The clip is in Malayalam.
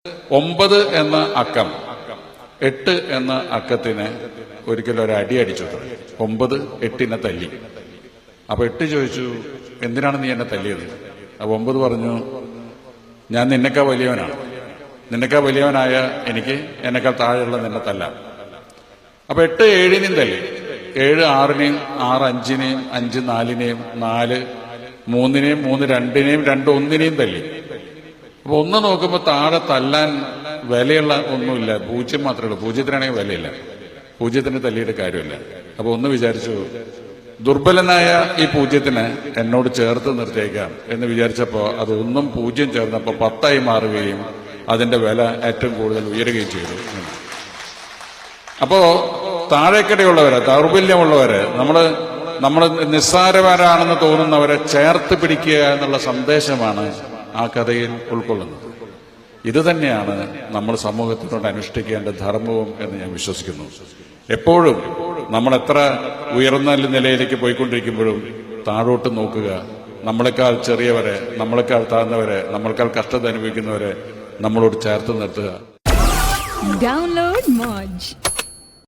9 എന്ന അക്കം 8 എന്ന അക്കത്തിന് ഒരിക്കലും ഒരു അടി അടിച്ചു. 9 8നെ തല്ലി. അപ്പൊ 8 ചോദിച്ചു, എന്തിനാണ് നീ എന്നെ തല്ലിയത്? അപ്പൊ 9 പറഞ്ഞു, ഞാൻ നിന്നെക്കാ വലിയവനാണ്. നിന്നെക്കാ വലിയവനായ എനിക്ക് എന്നെക്കാൾ താഴെയുള്ള നിന്നെ തല്ലാം. അപ്പൊ 8 7നെയും തല്ലി. 7 6നെയും, 6 5നെയും, 5 4നെയും, 4 3നെയും, 3 2നെയും, 2 1നെയും തല്ലി. അപ്പൊ 1 നോക്കുമ്പോ താഴെ തല്ലാൻ വിലയുള്ള ഒന്നുമില്ല, 0 മാത്രമേ ഉള്ളൂ. 0ത്തിനാണെങ്കിൽ വിലയില്ല, 0ത്തിന് തല്ലിയിട്ട് കാര്യമില്ല. അപ്പൊ 1 വിചാരിച്ചു, ദുർബലനായ ഈ 0ത്തിനെ എന്നോട് ചേർത്ത് നിർത്തിയേക്കാം എന്ന് വിചാരിച്ചപ്പോ അത് 1ഉം 0 ചേർന്നപ്പോ 10 മാറുകയും അതിന്റെ വില ഏറ്റവും കൂടുതൽ ഉയരുകയും ചെയ്തു. അപ്പോ താഴേക്കിടയുള്ളവരെ, ദൗർബല്യമുള്ളവരെ, നമ്മൾ നിസ്സാരവരാണെന്ന് തോന്നുന്നവരെ ചേർത്ത് പിടിക്കുക എന്നുള്ള സന്ദേശമാണ് ആ കഥയിൽ ഉൾക്കൊള്ളുന്നത്. ഇത് തന്നെയാണ് നമ്മൾ സമൂഹത്തിനോട് അനുഷ്ഠിക്കേണ്ട ധർമ്മവും എന്ന് ഞാൻ വിശ്വസിക്കുന്നു. എപ്പോഴും നമ്മൾ എത്ര ഉയർന്ന നിലയിലേക്ക് പോയിക്കൊണ്ടിരിക്കുമ്പോഴും താഴോട്ട് നോക്കുക. നമ്മളെക്കാൾ ചെറിയവരെ, നമ്മളെക്കാൾ താഴ്ന്നവരെ, നമ്മളെക്കാൾ കഷ്ടത അനുഭവിക്കുന്നവരെ നമ്മളോട് ചേർത്ത് നിർത്തുക. Download Moj.